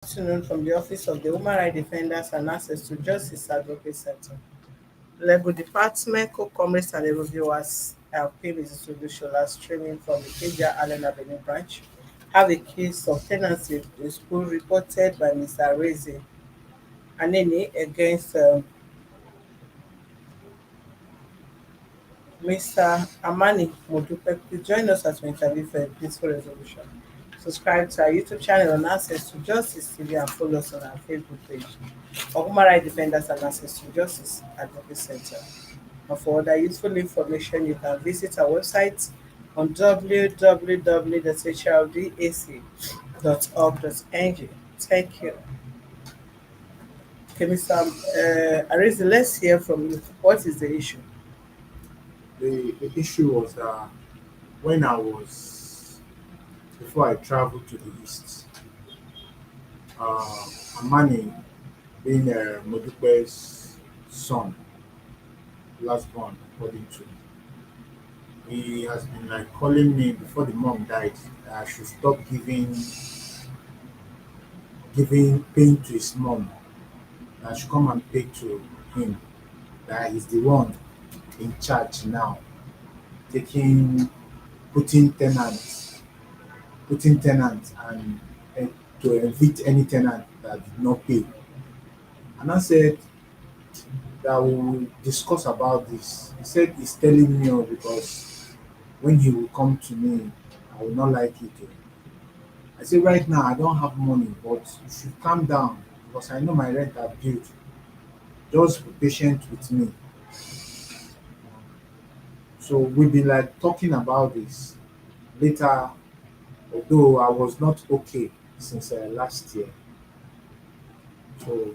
Afternoon from the office of the Human Rights Defenders and Access to Justice Advocate Center. Legal Department, co-comrades and reviewers pay Mrs. Solution streaming from the Keja Allen Avenue branch have a case of tenancy in school reported by Mr. Arinze Anene against Mr. Amani Modupe. Please join us as we interview for a peaceful resolution. Subscribe to our YouTube channel on Access to Justice TV and follow us on our Facebook page for Human Rights Defenders and Access to Justice Advocate Center. And for other useful information, you can visit our website on www.hrdac.org.ng. Thank you. Okay, Mr. Arinze, let's hear from you. What is the issue? The issue was when before I traveled to the east, uh, Amani, being Modupe's son, last born, according to, he has been like calling me before the mom died that I should stop giving pain to his mom, that I should come and pay to him, that he's the one in charge now, taking putting tenants, and to evict any tenant that did not pay. And I said that we will discuss about this. He said he's telling me because when he will come to me, I will not like it. I said right now I don't have money, but you should calm down because I know my rent are due. Just be patient with me. So we've been like talking about this later, although I was not okay since last year. So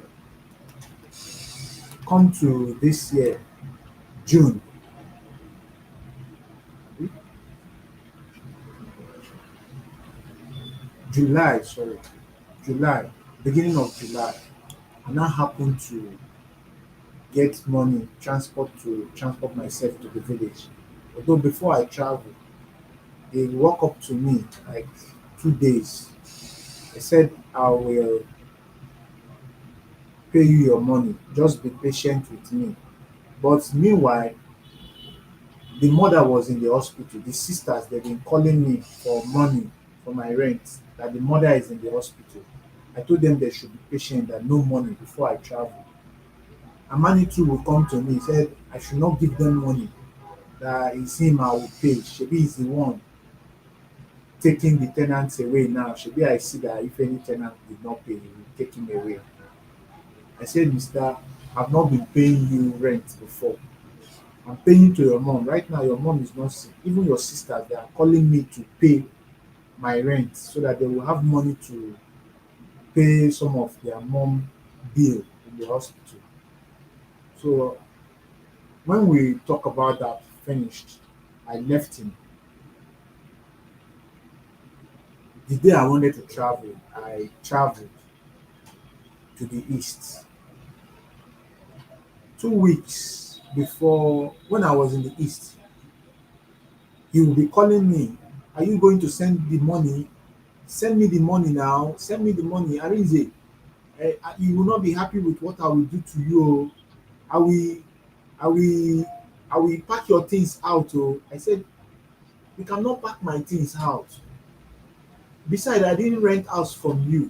come to this year, June, July, sorry, July, beginning of July, I now happen to get money, transport to transport myself to the village. Although before I travel, they walk up to me like 2 days. They said I will pay you your money. Just be patient with me. But meanwhile, the mother was in the hospital. The sisters they've been calling me for money for my rent. That the mother is in the hospital. I told them they should be patient and no money before I travel. Amani too will come to me. He said I should not give them money. That it's him I will pay. Shebi is the one taking the tenants away now. Shebi I see that if any tenant did not pay, he will take him away. I said, Mister, I've not been paying you rent before. I'm paying to your mom. Right now, your mom is not sick. Even your sisters, they are calling me to pay my rent so that they will have money to pay some of their mom bill in the hospital. So when we talk about that finished, I left him. The day I wanted to travel, I traveled to the east. 2 weeks before, when I was in the east, he will be calling me. Are you going to send the money? Send me the money now. Send me the money. Arinze, you will not be happy with what I will do to you. Oh. I will, I will, I will pack your things out. Oh. I said, you cannot pack my things out. Besides, I didn't rent house from you.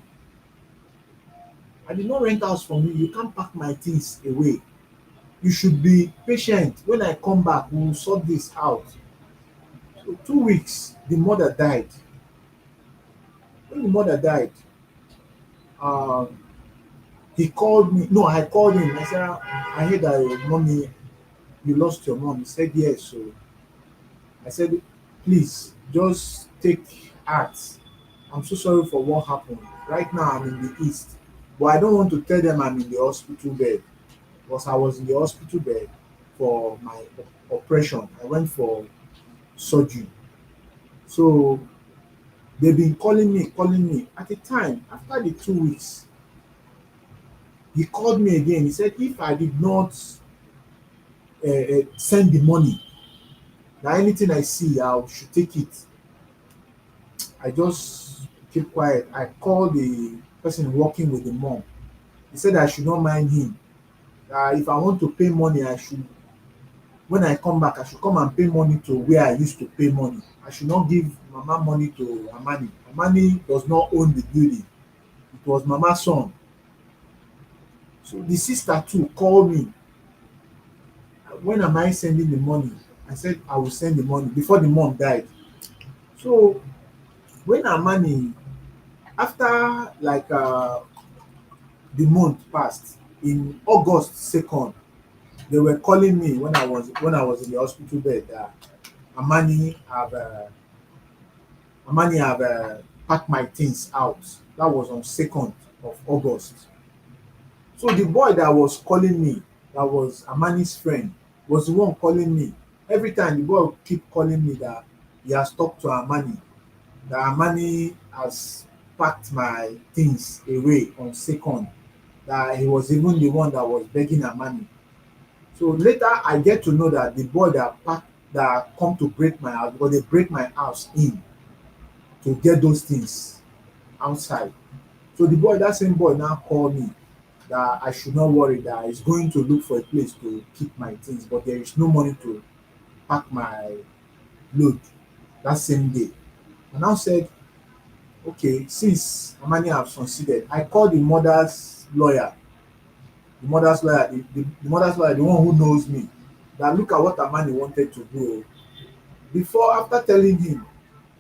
I did not rent house from you. You can't pack my things away. You should be patient. When I come back, we will sort this out. So 2 weeks, the mother died. When the mother died, um, he called me. No, I called him. I said, I heard that your mommy, you lost your mom. He said, yes. So I said, please, just take heart. I'm so sorry for what happened. Right now, I'm in the east. But I don't want to tell them I'm in the hospital bed because I was in the hospital bed for my operation. I went for surgery. So they've been calling me. At the time, after the 2 weeks, he called me again. He said if I did not send the money, that anything I see, I should take it. I just keep quiet. I called the person working with the mom. He said I should not mind him. If I want to pay money, I should when I come back, I should come and pay money to where I used to pay money. I should not give Mama money to Amani. Amani does not own the building. It was Mama's son. So the sister too called me. When am I sending the money? I said I will send the money before the mom died. So when Amani, after like the month passed, in August 2nd, they were calling me when I was in the hospital bed. Amani have uh, Amani have packed my things out. That was on 2nd of August. So the boy that was calling me, that was Amani's friend, was the one calling me. Every time the boy would keep calling me that he has talked to Amani, that Amani has packed my things away on 2nd, that he was even the one that was begging Amani. So later I get to know that the boy that come to break my house, because they break my house in to get those things outside. So that same boy now called me that I should not worry, that he's going to look for a place to keep my things, but there is no money to pack my load that same day. And I said, okay, since Amani have succeeded, I called the mother's lawyer, the mother's lawyer, the one who knows me, that look at what Amani wanted to do. After telling him,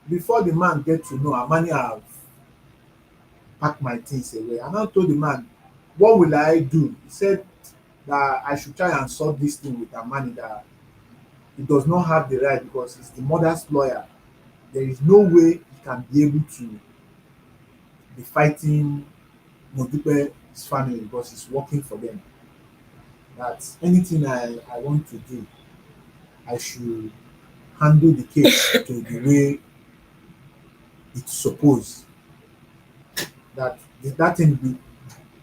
before the man get to know Amani have packed my things away, and I told the man, what will I do? He said that I should try and solve this thing with Amani, that he does not have the right because he's the mother's lawyer. There is no way he can be able to be fighting Modupe's family because he's working for them. That anything I want to do, I should handle the case to the way it's supposed. That thing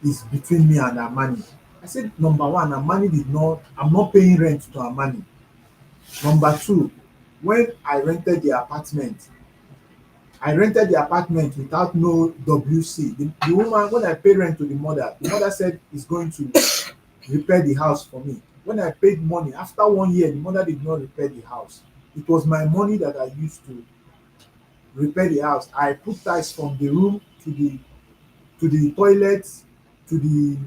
is between me and Amani. I said, number one, I'm not paying rent to Amani. Number two, when I rented the apartment without no WC. The woman, when I paid rent to the mother said is going to repair the house for me. When I paid money, after 1 year, the mother did not repair the house. It was my money that I used to repair the house. I put tiles from the room to the toilet, to the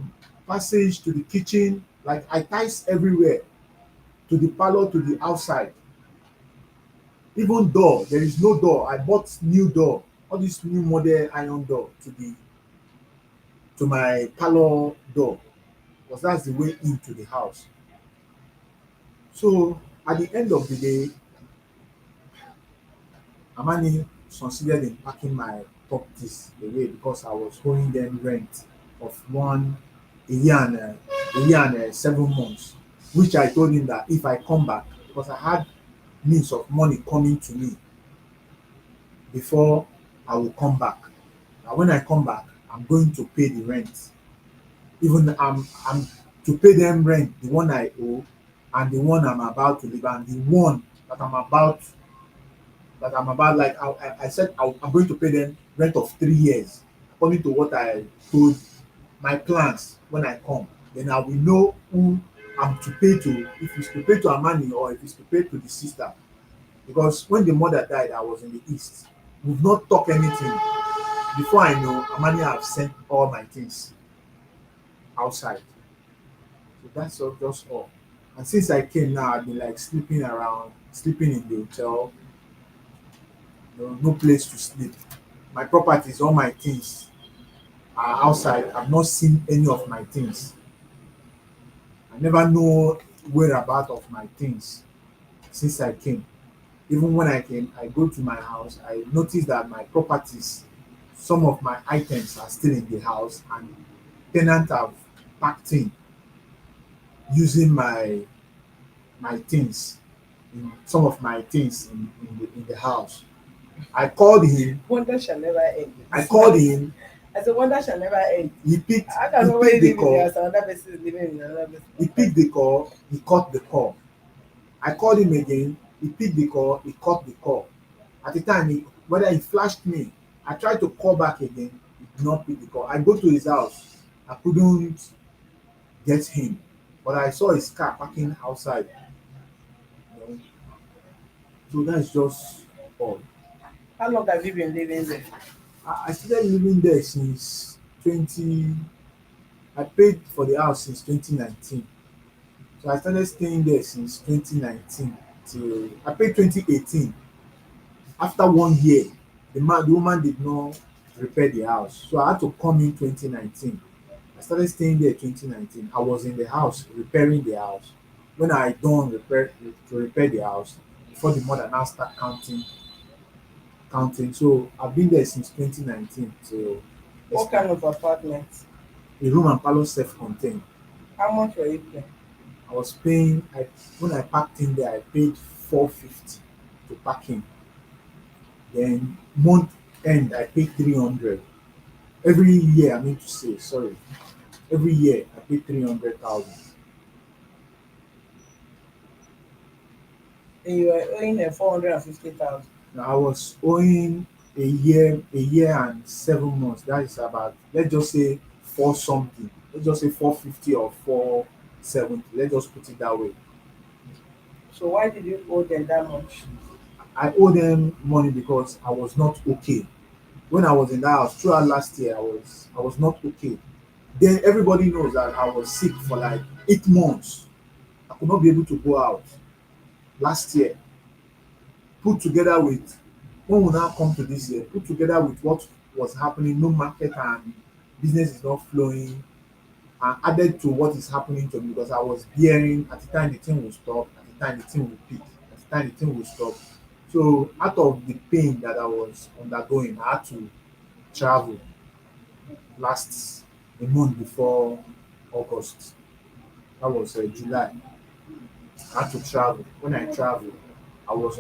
passage, to the kitchen. Like I tiles everywhere, to the parlor, to the outside. Even door, there is no door. I bought new door, all this new model iron door to my parlor door, because that's the way into the house. So at the end of the day, Amani succeeded in packing my properties away because I was owing them rent of a year and a year and 7 months, which I told him that if I come back, because I had means of money coming to me before I will come back. Now when I come back, I'm going to pay the rent. Even I'm to pay them rent, the one I owe and the one I'm about to leave, and the one that I'm about, like I said I'm going to pay them rent of 3 years according to what I told my plans when I come. Then I will know who I'm to pay to, if it's to pay to Amani or if it's to pay to the sister. Because when the mother died, I was in the east. We've not talked anything. Before I know, Amani have sent all my things outside. So that's just all. And since I came now, I've been like sleeping around, sleeping in the hotel, no place to sleep. My properties, all my things are outside. I've not seen any of my things. I never know whereabout of my things since I came. Even when I came, I go to my house, I notice that my properties, some of my items are still in the house, and tenant have packed in using my things, some of my things in the house. I called him. Wonder shall never end. I called him. I said, wonder shall never end. He picked. I can He always picked the live in the call. house, another person is living in another person. He picked the call. He cut the call. I called him again. He picked the call. He cut the call. At the time, whether he flashed me, I tried to call back again. He did not pick the call. I go to his house. I couldn't get him, but I saw his car parking outside. You know? So that's just all. How long have you been living there? I started living there since 20. I paid for the house since 2019. So I started staying there since 2019 till I paid 2018. After 1 year, the woman did not repair the house. So I had to come in 2019. I started staying there 2019. I was in the house repairing the house. When I done repair the house, before the mother now start counting. So I've been there since 2019 till this What time. kind of apartment? The room and parlour self-contained. How much were you paying? I was paying when I parked in there I paid 450 to park in. Then month end I paid 300. Every year I mean to say, sorry. Every year I pay 300,000. And you were owing a 450,000. Now I was owing a year and 7 months. That is about, let's just say, four something. Let's just say 450 or 470. Let's just put it that way. So why did you owe them that much? I owe them money because I was not okay. When I was in that house throughout last year, I was not okay. Then everybody knows that I was sick for like 8 months. I could not be able to go out last year. Put together with when we now come to this year, put together with what was happening, no market and business is not flowing, and added to what is happening to me because I was bearing at the time the thing will stop, at the time the thing will peak, at the time the thing will stop. So out of the pain that I was undergoing, I had to travel last a month before August. That was July. I had to travel. When I traveled, I was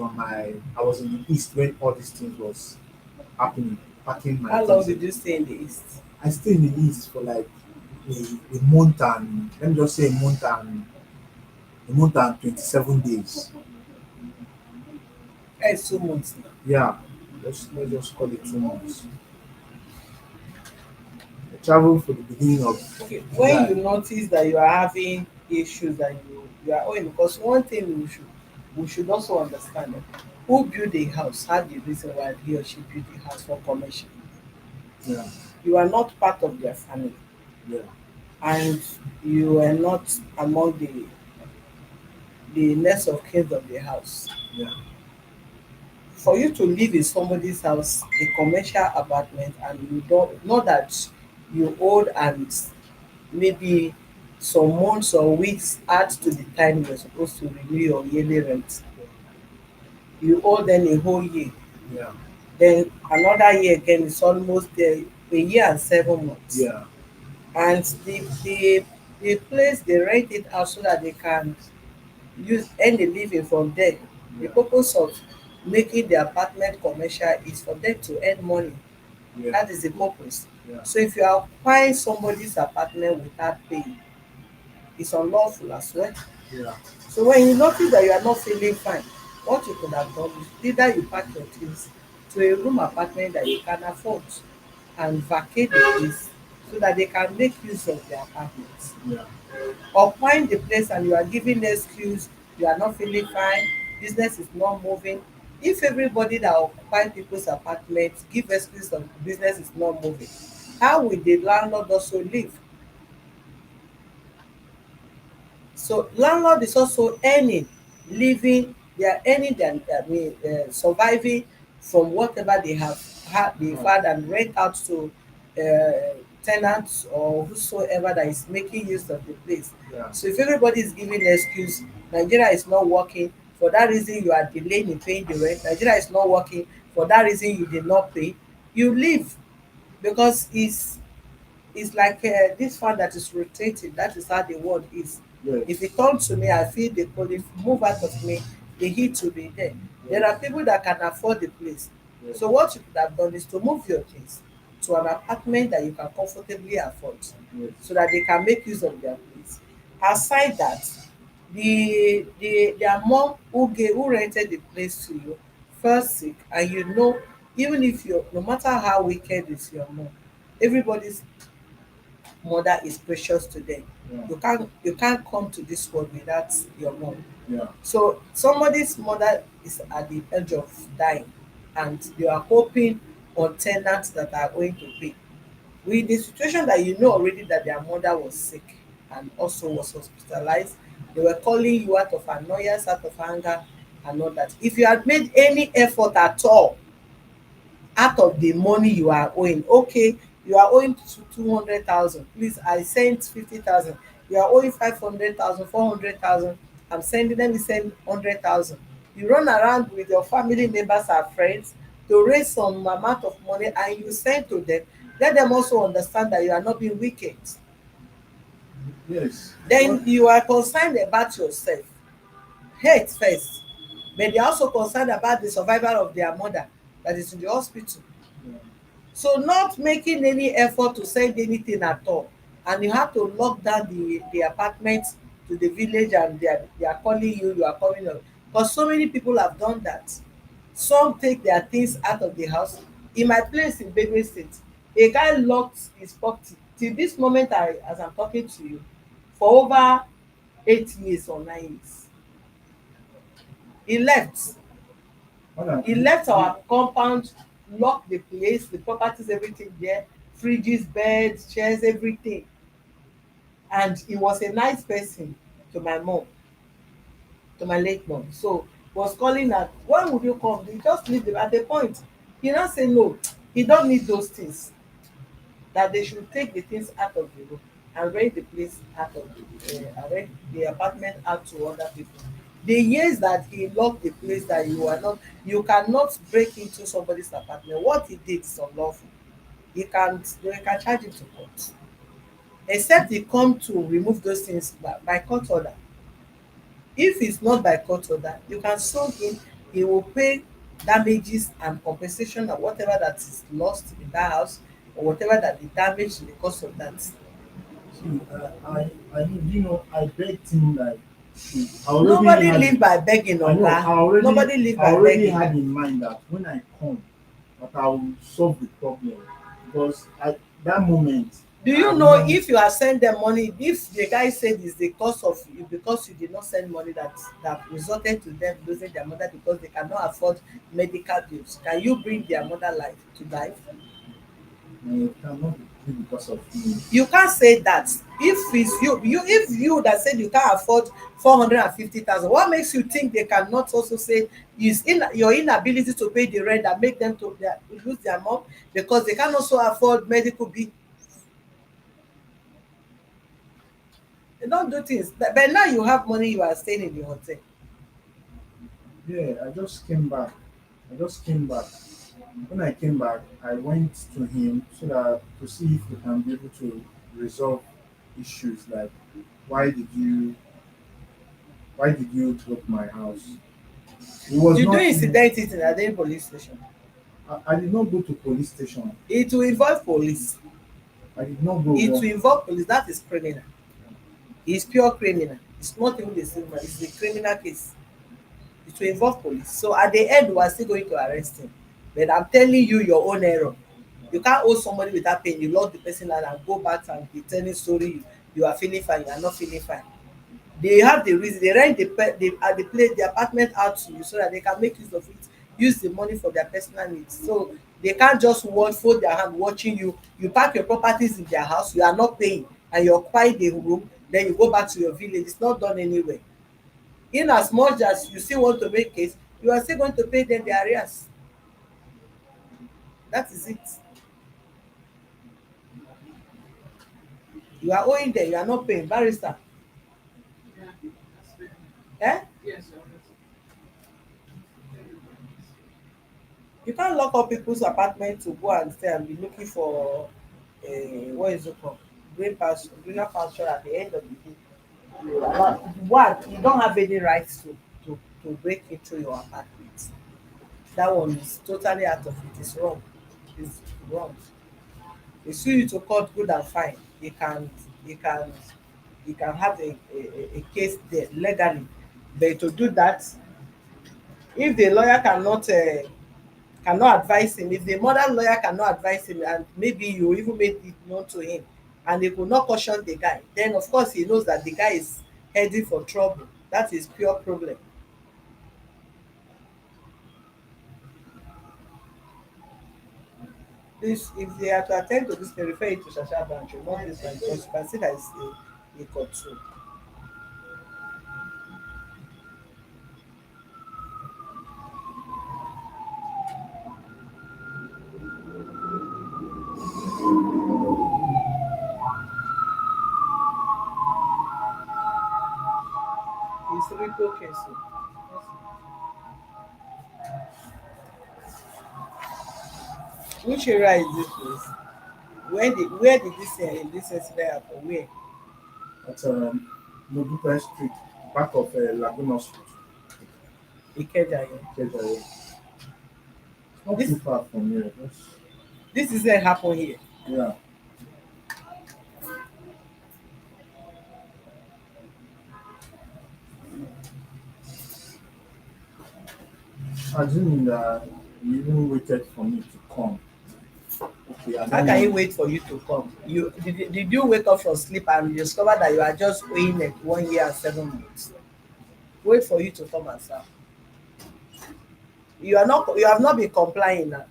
in the east when all these things was happening, packing my How long things. did you stay in the East? I stayed in the east for like a month and let me just say a month and 27 days. It's 2 months now. Yeah, let's just call it 2 months. I traveled for the beginning of Okay, when July. you notice that you are having issues that you are owing, because one thing we should also understand that who built the house had the reason why he or she built the house for commercial. Yeah, You are not part of their family, yeah, and you are not among the next of kin of the house. yeah, For you to live in somebody's house, a commercial apartment, and you don't know that you owe, and maybe some months or weeks add to the time you're supposed to renew your yearly rent, you owe them a whole year, yeah, then another year again is almost there, a year and 7 months. yeah, And the place they rent it out so that they can use earn a living from there. The yeah, purpose of making the apartment commercial is for them to earn money. yeah, That is the purpose. yeah, So if you are occupying somebody's apartment without paying, it's unlawful as well. yeah, So when you notice that you are not feeling fine, what you could have done is either you pack your things to a room apartment that you can afford and vacate the place so that they can make use of the apartment. yeah, Occupying the place and you are giving excuse, you are not feeling fine, business is not moving. If everybody that occupy people's apartments give excuse of business is not moving, how will the landlord also live? So landlord is also earning, living, they are earning their, surviving from whatever they have had, they've uh, had, and rent out to tenants or whosoever that is making use of the place. yeah, So if everybody is giving excuse, Nigeria is not working, for that reason you are delaying in paying the rent, Nigeria is not working, for that reason you did not pay, you leave, because it's like this fan that is rotating. That is how the world is. If yes, it turns to me, I feel the cold. If it move out of me, the heat will be there. There are yes, people that can afford the place. yes, So what you could have done is to move your things to an apartment that you can comfortably afford, yes, so that they can make use of their place. Aside that, their mom who rented the place to you fell sick, and you know, even if you no matter how wicked is your mom, Everybody's mother is precious to them. Yeah. You can't come to this world without your mom. Yeah. So somebody's mother is at the edge of dying, and you are hoping on tenants that are going to pay. With the situation that you know already that their mother was sick and also was hospitalized, they were calling you out of annoyance, out of anger, and all that. If you had made any effort at all out of the money you are owing, okay, you are owing to 200,000, please I sent 50,000, you are owing 500,000, 400,000, I'm sending, let me send 100,000. You run around with your family members and friends to raise some amount of money and you send to them. Let them also understand that you are not being wicked. Yes. Then What? you are concerned about yourself, health first, but they are also concerned about the survival of their mother that is in the hospital. Yeah. So not making any effort to send anything at all, and you have to lock down the apartment to the village, and they are calling you, you are calling them, because so many people have done that. Some take their things out of the house. In my place in Benue State, a guy locked his property till this moment, as I'm talking to you, for over 8 years or 9 years. He left. What are, He left our compound, locked the place, the properties, everything there, fridges, beds, chairs, everything. And he was a nice person to my mom, to my late mom. So was calling her, when would you come? They just leave them at the point. He now say no, he don't need those things. That they should take the things out of the room and rent the place out of rent the apartment out to other people. The years that he locked the place, that you cannot break into somebody's apartment. What he did is unlawful. They can charge him to court, except he come to remove those things by court order. If it's not by court order, you can sue him. He will pay damages and compensation or whatever that is lost in that house, or whatever that the damage in the course of that. see, I begged him like, I already Nobody had live it. by begging, I know. oga. Nobody live I by already begging. had in mind that when I come, that I will solve the problem because at that moment Do I you have know no. if you have sent them money, if the guy said it's the cost of you because you did not send money, that resulted to them losing their mother because they cannot afford medical bills, can you bring their mother life to life? It cannot be because of me. You can't say that. If it's if you that said you can't afford 450,000, what makes you think they cannot also say is in your inability to pay the rent that make them to lose their mom because they can also afford medical bill? They don't do things, but now you have money, you are staying in the hotel. Yeah, I just came back. I just came back. When I came back, I went to him so that to see if we can be able to resolve issues like why did you why did you block my house? It was You do not in, incident it in a day police station, I did not go to police station. it will involve police. I did not go It wrong. will involve police. That is criminal. It's pure criminal. It's not even the same, it's the criminal case. It will involve police. So at the end, we are still going to arrest him. But I'm telling you your own error. You can't owe somebody without paying. You lock the person out and go back and be telling story. You are feeling fine. You are not feeling fine. They have the reason. They rent the place, the apartment out to you so that they can make use of it. Use the money for their personal needs. So they can't just fold their hand watching you. You pack your properties in their house. You are not paying, and you occupy the room. Then you go back to your village. It's not done anywhere. In as much as you still want to make case, you are still going to pay them their arrears. That is it. You are owing them, you are not paying. Barrister, eh? You can't lock up people's apartment to go and stay and be looking for what is it called? Greener pasture at the end of the day. One, you don't have any rights to break into your apartment. That one is totally out of it. It's wrong. It's wrong. They sue you to court, good and fine. You can you can have a case there legally. But to do that, if the lawyer cannot cannot advise him, if the mother lawyer cannot advise him, and maybe you even made it known to him, and they could not caution the guy, then of course he knows that the guy is heading for trouble. That is pure problem. This, if they are to attend to this, they refer it to Shasha branch, not this one, because you can see that it's a court too. It's Rico case. Which area is this place? Where did this incident happen? Where? At Nobuka Street, back of Laguna Street. Ikeja here. Ikeja, yeah. Not This too far from here. this incident happen here. Yeah. Assuming that you even waited for me to come. Okay, I How don't can you know. wait for you to come? Did you wake up from sleep and discover that you are just owing like 1 year and 7 months? Wait for you to come and serve. You have not been complying now.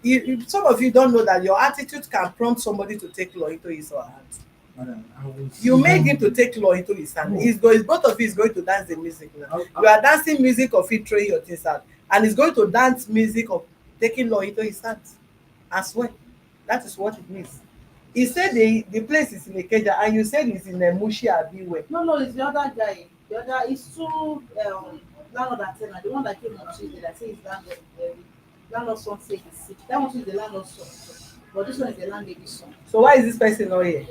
Some of you don't know that your attitude can prompt somebody to take law into his or her hands. Madam, I will You see made him to them. take law into his hand. No. Both of you is going to dance the music now. I, You are dancing music of it throwing your things out, and he's going to dance music of taking law into his hands as well. That is what it means. He said the place is in Ikeja, and you said it's in Mushi Abiwe. No, no, it's the other guy. The other is two landlord and tenant. The one that came on Tuesday that says landlord. Landlord's son say he's sick. That one is the landlord's son. But this one is the landlady's son. So why is this person not here?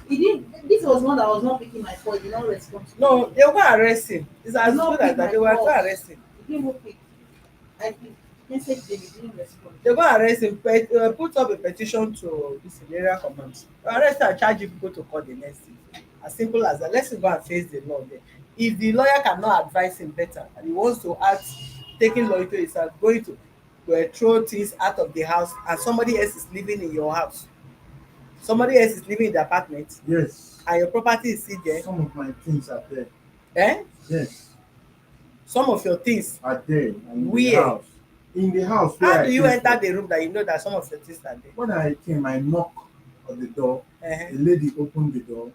He didn't. This was one that was not picking my call. He did not respond to me. No, they were going to arrest him. It's as He not good as pick that. my They were call. going to arrest him. He didn't even pick. I messaged him. He didn't respond. They're going to arrest him. Put up a petition to this area command. Arrest and charge you people to court the next day. As simple as that. Let's go and face the law there. If the lawyer cannot advise him better and he wants to act, taking law into his hands, going to throw things out of the house, and somebody else is living in your house, somebody else is living in the apartment, yes. and your property is still there, Some of my things are there. eh? Yes. Some of your things. Are there in the Where? house. In the house where How I do you came enter from. the room that you know that some of your things are there? When I came, I knocked on the door. Uh-huh. The lady opened the door.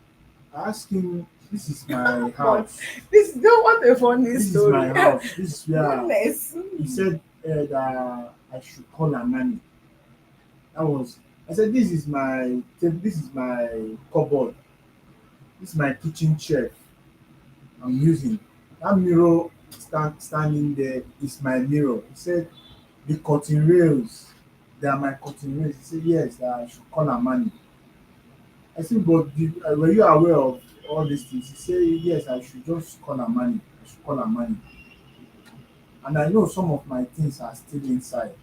I asked him, "This is my house. This is not what a funny This is story. my house. This is where." Goodness. He said that I should call her nanny. That was. I said, "This is my cupboard. This is my kitchen chair I'm using. That mirror standing there is my mirror." He said, "The curtain rails, they are my curtain rails." He said, "Yes, that I should call her nanny." I said, "But were you aware of all these things?" He said, "Yes, I should just call her money. I should call her money." And I know some of my things are still inside.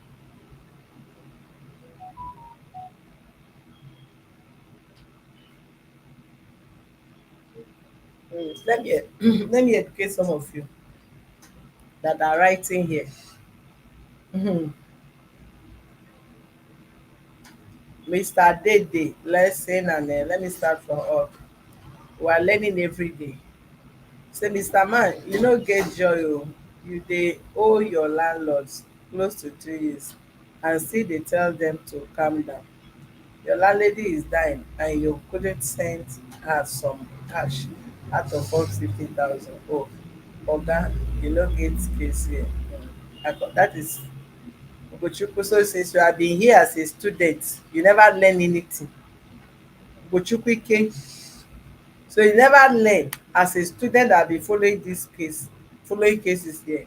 Let me educate some of you that are writing here. Mhm. Mr. Dede, lesson, and let me start from up. We are learning every day. Say, Mr. Man, you no get joy o. You dey owe your landlords close to 2 years and still dey tell them to calm down. Your landlady is dying and you couldn't send her some cash out of 150,000. Oh, oga, you no get case here. That is Ugochukwu. So since you have been here as a student, you never learn anything. Ugochukwu Ike. So you never learn as a student that be following this case, following cases here.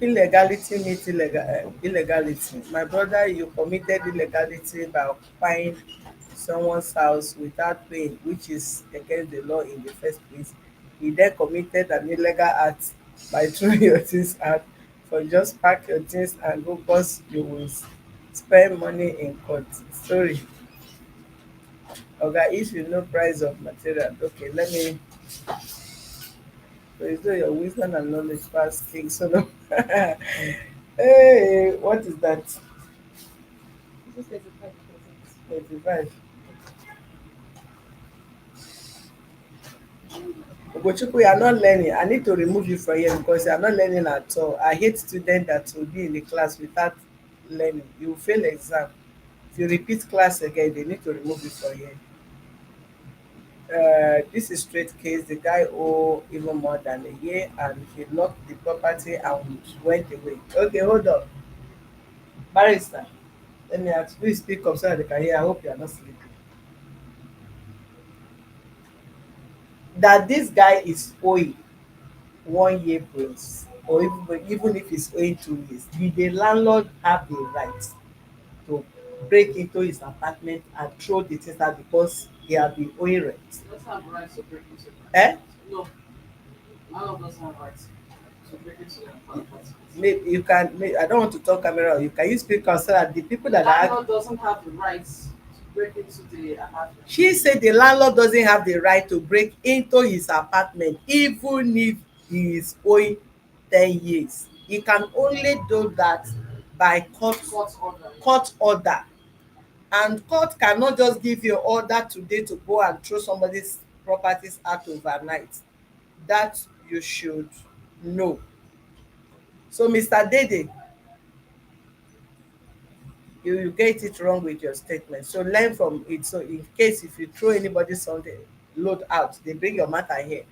Illegality meet illegality. My brother, you committed illegality by occupying someone's house without paying, which is against the law in the first place. He then committed an illegal act by throwing your things out. For just pack your things and go, cause you will spend money in court. Sorry. Oga, if you know price of material, okay, So it's though your wisdom and knowledge pass King Solomon. Hey, what is that? This is 35%. 25. Ogochukwu, you are not learning. I need to remove you from here because you are not learning at all. I hate students that will be in the class without learning. You will fail exam. If you repeat class again, they need to remove you from here. This is straight case. The guy owe even more than a year and he locked the property and went away. Okay, hold on. Barrister, let me ask, please speak up so that they can hear. I hope you are not sleeping. That this guy is owing 1 year bills or even if he's owing 2 years, did the landlord have the right to break into his apartment and throw the things out because he has been owing rent? He doesn't have rights to break into the Eh? No, landlord doesn't have rights to break into the apartment. Maybe you can, I don't want to talk camera, you can use speaker so that the people The that are landlord doesn't have the rights to break into the apartment. she said the landlord doesn't have the right to break into his apartment even if he is owing 10 years. He can only do that by Court order. court order, and court cannot just give you order today to go and throw somebody's properties out overnight. That you should know. So Mr. Dede, you get it wrong with your statement, so learn from it. So in case if you throw anybody something load out, they bring your matter here,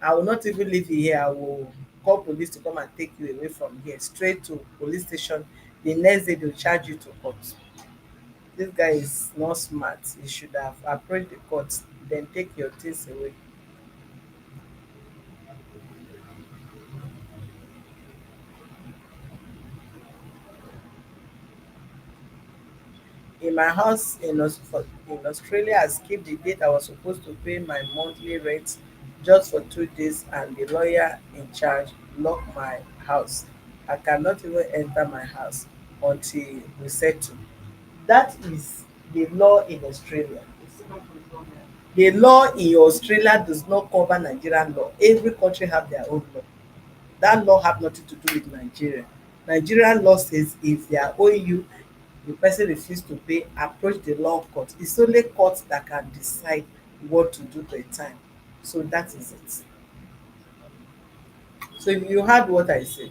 I will not even leave you here. I will call police to come and take you away from here straight to police station. The next day they'll charge you to court. This guy is not smart. He should have approached the court, then take your things away. In my house in Australia, I skipped the date I was supposed to pay my monthly rent just for 2 days, and the lawyer in charge locked my house. I cannot even enter my house until we settle. That is the law in Australia. It's different from the government. The law in Australia does not cover Nigerian law. Every country have their own law. That law have nothing to do with Nigeria. Nigerian law says if they are owing you, the person refuse to pay, approach the law court. It's only court that can decide what to do per time. So that is it. So you heard what I said.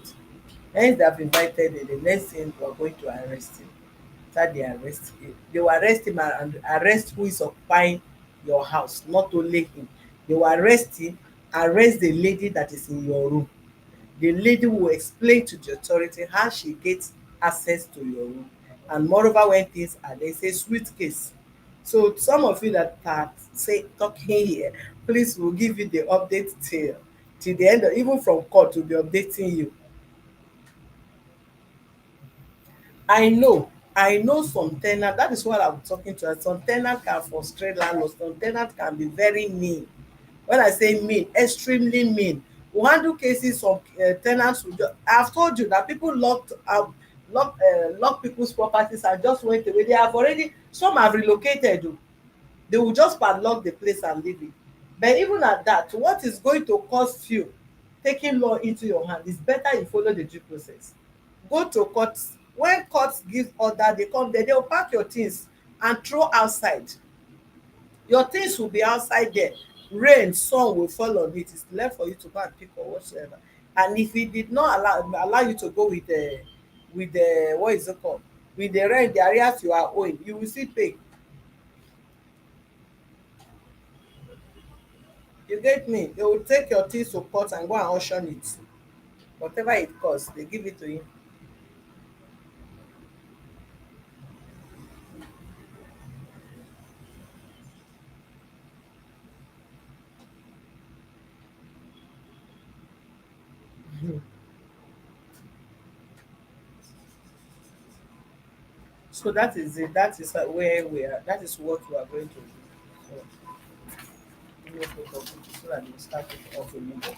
Hence they have invited you. The next thing we are going to arrest him. After they arrest him, they will arrest him and arrest who is occupying your house, not only him. They will arrest him, arrest the lady that is in your room. The lady will explain to the authority how she gets access to your room. And moreover, when things are there, it's a sweet case. So some of you that are say talking here, please will give you the update till the end of, even from court will be updating you. I know some ten ant, that is what I'm talking to. Some ten ant can frustrate landlords, some ten ant can be very mean. When I say mean, extremely mean. We handle cases some ten ants will just, I have told you that people lock people's properties and just went away. They have already, some have relocated o. They will just padlock the place and leave it. But even at that, what is going to cost you taking law into your hand? Is better you follow the due process. Go to court. When court give order, they come there, they will pack your things and throw outside. Your things will be outside there. Rain, sun will fall on it. It's left for you to go and pick or whatsoever. And if he did not allow you to go with the what is it called, with the rent, the arrears you are owing, you will still pay. You get me? They will take your things to court and go and auction it. Whatever it costs, they give it to you. So that is it. That is where we are. That is what we are going to do. So, let me put up so that we start it off immediately.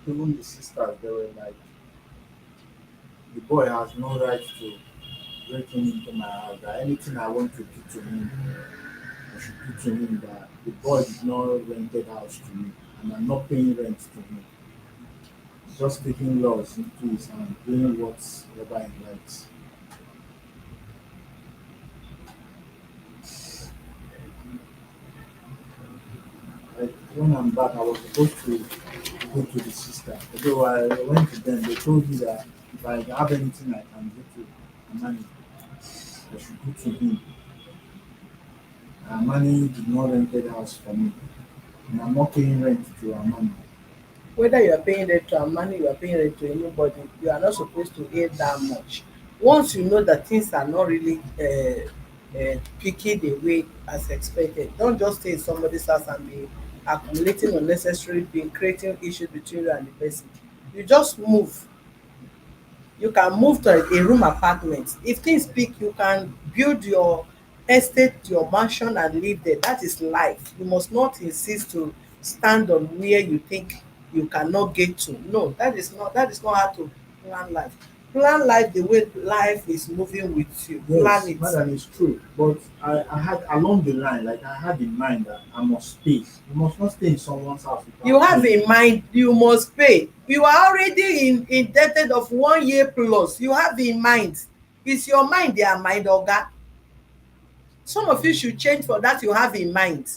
Even the sisters, they were like, the boy has no right to break into my house. That anything I want to do to him, I should do to him. That the boy did not rented house to me, and I'm not paying rent to him. He's just taking laws into his hand, doing whatever he likes. Like when I'm back, I was supposed to go to the sister. Although I went to them, they told me that if I have anything I can do to Amani, I should go to him. Amani did not rented house for me, and I'm not paying rent to Amani. Whether you are paying rent to money, you are paying rent to anybody, you are not supposed to pay that much. Once you know that things are not really picking the way as expected, don't just stay in somebody's house and be accumulating unnecessary bill, creating issues between you and the person. You just move. You can move to a room apartment. If things peak, you can build your estate, your mansion and live there. That is life. You must not insist to stand on where you think you cannot get to. No, that is not how to plan life. Plan life the way life is moving with you. Plan Yes, it. madam, it's true. But I had along the line, like I had in mind that I must pay. You must not stay in someone's house You without have paying. in mind you must pay. You are already indebted of 1 year plus. You have in mind. Is your mind their mind, oga? Some of you should change for that you have in mind.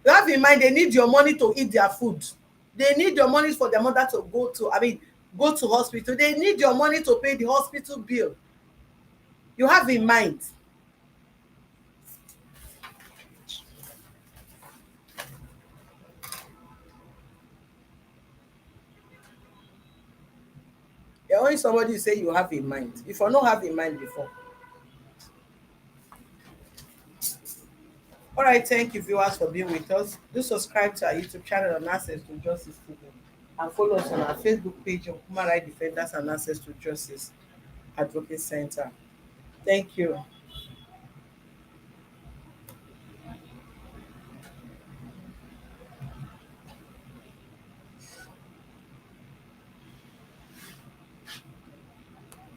You have in mind they need your money to eat their food. They need your money for their mother to go to hospital. They need your money to pay the hospital bill. You have in mind. You're only somebody you say you have in mind. If you not have in mind before. All right, thank you viewers for being with us. Do subscribe to our YouTube channel on Access to Justice TV and follow us on our Facebook page of Human Rights Defenders and Access to Justice Advocate Center. Thank you.